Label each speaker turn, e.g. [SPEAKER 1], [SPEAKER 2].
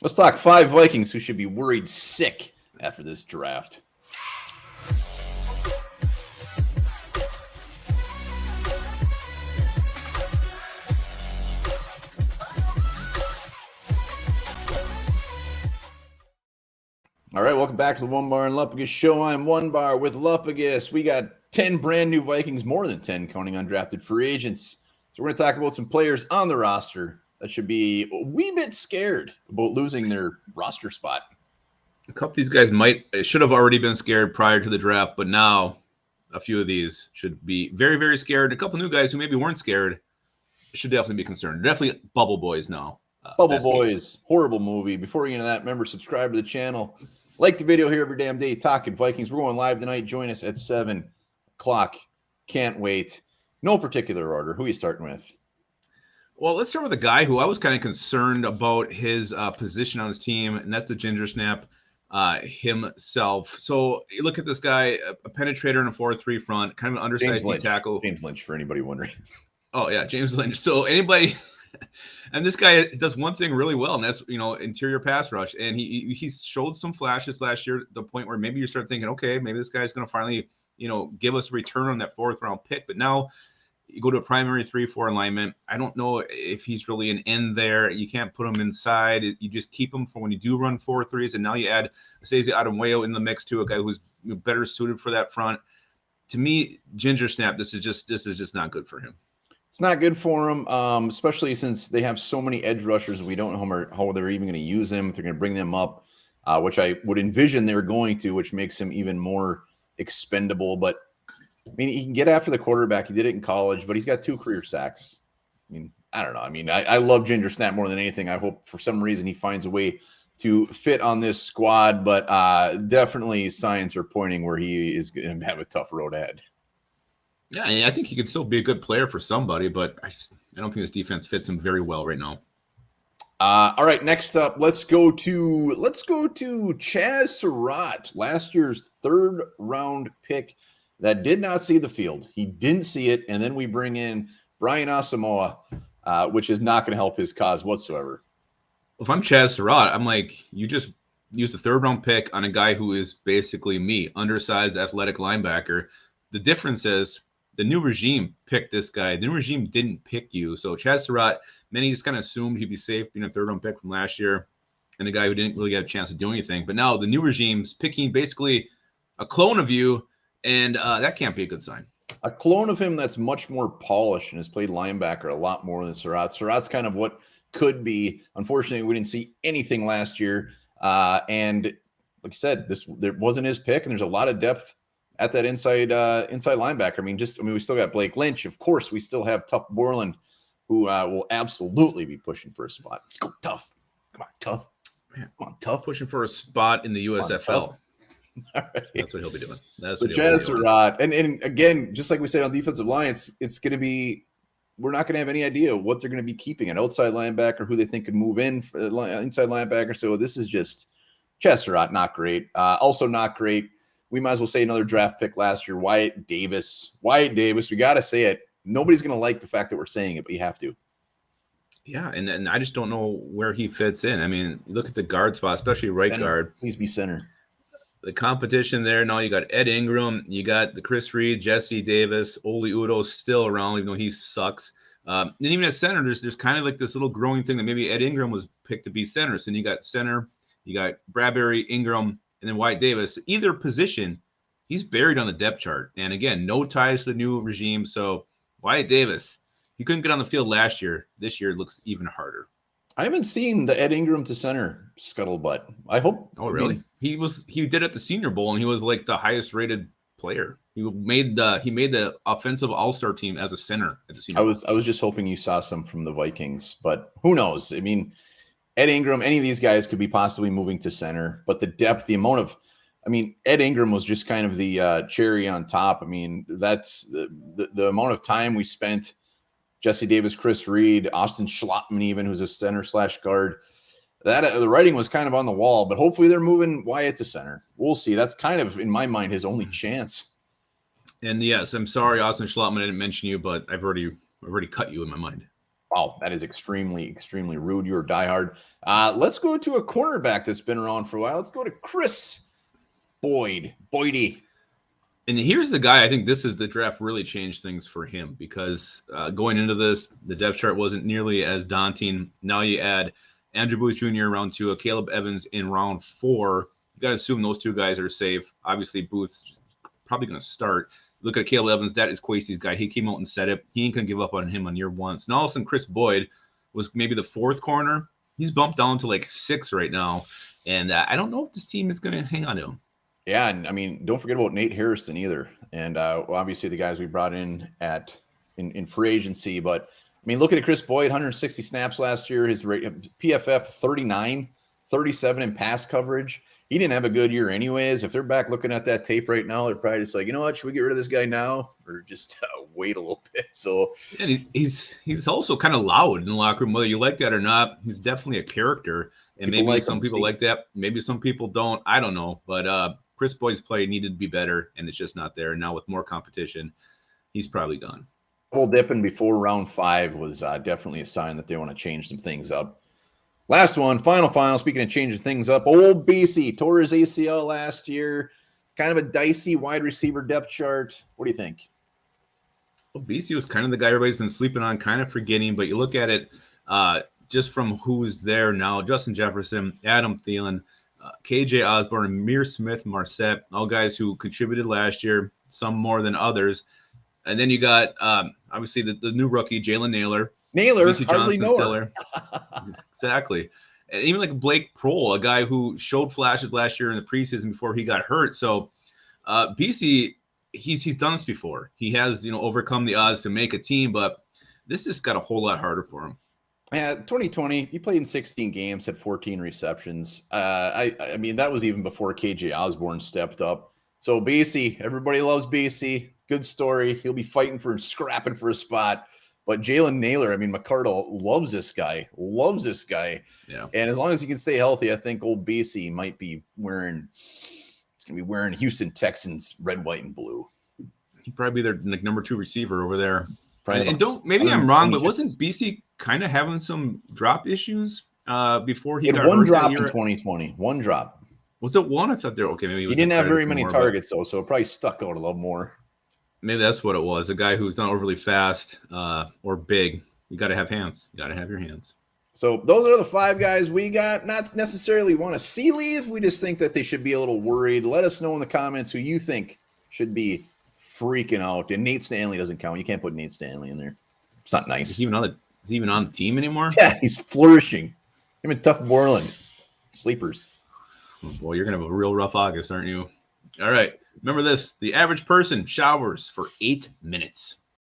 [SPEAKER 1] Let's talk 5 Vikings who should be worried sick after this draft. All right, welcome back to the Onebar and Lupagus show. I'm Onebar with Lupagus. We got 10 brand new Vikings, more than 10 counting undrafted free agents. So we're going to talk about some players on the roster that should be a wee bit scared about losing their roster spot.
[SPEAKER 2] A couple of these guys should have already been scared prior to the draft, but now a few of these should be very, very scared. A couple new guys who maybe weren't scared should definitely be concerned. Definitely Bubble Boys now.
[SPEAKER 1] Bubble Boys, horrible movie. Before we get into that, remember, subscribe to the channel. Like the video here every damn day, talking Vikings. We're going live tonight. Join us at 7 o'clock. Can't wait. No particular order. Who are you starting with?
[SPEAKER 2] Well, let's start with a guy who I was kind of concerned about his position on his team, and that's the Ginger Snap himself. So you look at this guy, a penetrator in a 4-3 front, kind of an undersized D tackle.
[SPEAKER 1] James Lynch, for anybody wondering.
[SPEAKER 2] Oh, yeah, James Lynch. So anybody – and this guy does one thing really well, and that's, interior pass rush. And he showed some flashes last year, the point where maybe you start thinking, okay, maybe this guy's going to finally, give us a return on that 4th-round pick. But now – you go to a primary 3-4 alignment. I don't know if he's really an end there. You can't put him inside. You just keep him for when you do run 4-3s. And now you add Stacey Ademuyo in the mix too, a guy who's better suited for that front. To me, Ginger Snap, this is just not good for him.
[SPEAKER 1] It's not good for him, especially since they have so many edge rushers. We don't know how they're even going to use him. If they're going to bring them up, which I would envision they're going to, which makes him even more expendable. But I mean, he can get after the quarterback. He did it in college, but he's got 2 career sacks. I mean, I don't know. I mean, I love Ginger Snap more than anything. I hope for some reason he finds a way to fit on this squad, but definitely signs are pointing where he is going to have a tough road ahead.
[SPEAKER 2] Yeah, I think he could still be a good player for somebody, but I don't think this defense fits him very well right now.
[SPEAKER 1] All right, next up, let's go to Chaz Surratt, last year's 3rd-round pick. That did not see the field. He didn't see it. And then we bring in Brian Asamoah, which is not going to help his cause whatsoever.
[SPEAKER 2] If I'm Chaz Surratt, I'm like, you just used a 3rd-round pick on a guy who is basically me, undersized athletic linebacker. The difference is the new regime picked this guy. The new regime didn't pick you. So Chaz Surratt, many just kind of assumed he'd be safe being a 3rd-round pick from last year and a guy who didn't really get a chance to do anything. But now the new regime's picking basically a clone of you, and that can't be a good sign.
[SPEAKER 1] A clone of him that's much more polished and has played linebacker a lot more than Surratt. Surratt's kind of what could be. Unfortunately, we didn't see anything last year. And like I said, there wasn't his pick, and there's a lot of depth at that inside linebacker. I mean, we still got Blake Lynch. Of course, we still have Tough Borland, who will absolutely be pushing for a spot. Let's go, Tough. Come on, Tough. Come on, Tough.
[SPEAKER 2] Pushing for a spot in the USFL.
[SPEAKER 1] All right.
[SPEAKER 2] That's what he'll be doing.
[SPEAKER 1] So Chaz Surratt, and again, just like we said on defensive line, it's going to be, we're not going to have any idea what they're going to be keeping, an outside linebacker who they think could move in for inside linebacker. So this is just Chaz Surratt, not great. Also not great. We might as well say another draft pick last year, Wyatt Davis. Wyatt Davis, we got to say it. Nobody's going to like the fact that we're saying it, but you have to.
[SPEAKER 2] Yeah, and I just don't know where he fits in. I mean, look at the guard spot, especially right guard.
[SPEAKER 1] Please be center.
[SPEAKER 2] The competition there. Now you got Ed Ingram, you got the Chris Reed, Jesse Davis, Oli Udo's still around, even though he sucks. And even at center, there's kind of like this little growing thing that maybe Ed Ingram was picked to be center. So then you got center, you got Bradbury, Ingram, and then Wyatt Davis. Either position, he's buried on the depth chart. And again, no ties to the new regime. So Wyatt Davis, he couldn't get on the field last year. This year it looks even harder.
[SPEAKER 1] I haven't seen the Ed Ingram to center scuttlebutt. I hope.
[SPEAKER 2] Oh, really? He did at the Senior Bowl, and he was like the highest rated player. He made the offensive all-star team as a center at the Senior Bowl.
[SPEAKER 1] I was just hoping you saw some from the Vikings, but who knows? I mean, Ed Ingram, any of these guys could be possibly moving to center, but the depth, the amount of, I mean, Ed Ingram was just kind of the cherry on top. I mean, that's the amount of time we spent. Jesse Davis, Chris Reed, Austin Schlottman, even, who's a center/guard. That the writing was kind of on the wall, but hopefully they're moving Wyatt to center. We'll see. That's kind of, in my mind, his only chance.
[SPEAKER 2] And yes, I'm sorry, Austin Schlottman, I didn't mention you, but I've already cut you in my mind.
[SPEAKER 1] Wow, that is extremely, extremely rude. You're a diehard. Let's go to a cornerback that's been around for a while. Let's go to Chris Boydy.
[SPEAKER 2] And here's the guy. I think this is the draft really changed things for him because going into this, the depth chart wasn't nearly as daunting. Now you add Andrew Booth Jr. round 2, Caleb Evans in round 4. You got to assume those two guys are safe. Obviously, Booth's probably going to start. Look at Caleb Evans. That is Kwesi's guy. He came out and said it. He ain't going to give up on him on year 1. So now all of a sudden, Chris Boyd was maybe the 4th corner. He's bumped down to like 6 right now. And I don't know if this team is going to hang on to him.
[SPEAKER 1] Yeah, and I mean, don't forget about Nate Harrison either. And obviously the guys we brought in in free agency. But, I mean, look at Chris Boyd, 160 snaps last year. His PFF 39, 37 in pass coverage. He didn't have a good year anyways. If they're back looking at that tape right now, they're probably just like, you know what, should we get rid of this guy now or just wait a little bit? So
[SPEAKER 2] and he's also kind of loud in the locker room, whether you like that or not. He's definitely a character. And maybe some people like that. Maybe some people don't. I don't know. But Chris Boyd's play needed to be better, and it's just not there. And now with more competition, he's probably gone.
[SPEAKER 1] Double dipping before round 5 was definitely a sign that they want to change some things up. Last one, final. Speaking of changing things up, old BC tore his ACL last year. Kind of a dicey wide receiver depth chart. What do you think?
[SPEAKER 2] Well, BC was kind of the guy everybody's been sleeping on, kind of forgetting. But you look at it just from who's there now: Justin Jefferson, Adam Thielen, KJ Osborne, Amir Smith, Marset, all guys who contributed last year, some more than others. And then you got obviously the new rookie, Jalen Naylor.
[SPEAKER 1] Hardly know her.
[SPEAKER 2] Exactly. And even like Blake Prohl, a guy who showed flashes last year in the preseason before he got hurt. So BC, he's done this before. He has, overcome the odds to make a team, but this just got a whole lot harder for him.
[SPEAKER 1] Yeah, 2020, he played in 16 games, had 14 receptions. I mean, that was even before KJ Osborne stepped up. So BC, everybody loves BC. Good story. He'll be scrapping for a spot. But Jalen Naylor, I mean, McCardle loves this guy.
[SPEAKER 2] Yeah.
[SPEAKER 1] And as long as he can stay healthy, I think old BC might be wearing Houston Texans red, white, and blue.
[SPEAKER 2] He'd probably be their number 2 receiver over there.
[SPEAKER 1] Probably
[SPEAKER 2] I'm wrong, but wasn't BC kind of having some drop issues before he got
[SPEAKER 1] one
[SPEAKER 2] hurt
[SPEAKER 1] drop in 2020? One drop.
[SPEAKER 2] Was it one? I thought maybe
[SPEAKER 1] he didn't have very many targets though, so it probably stuck out a little more.
[SPEAKER 2] Maybe that's what it was. A guy who's not overly fast or big. You got to have hands. You got to have your hands.
[SPEAKER 1] So those are the 5 guys we got. Not necessarily want to see leave. We just think that they should be a little worried. Let us know in the comments who you think should be freaking out. And Nate Stanley doesn't count. You can't put Nate Stanley in there. It's not nice.
[SPEAKER 2] Is he even on the team anymore?
[SPEAKER 1] Yeah, he's flourishing. Him and Tough Borland. Sleepers.
[SPEAKER 2] Oh boy, you're going to have a real rough August, aren't you? All right. Remember this. The average person showers for 8 minutes.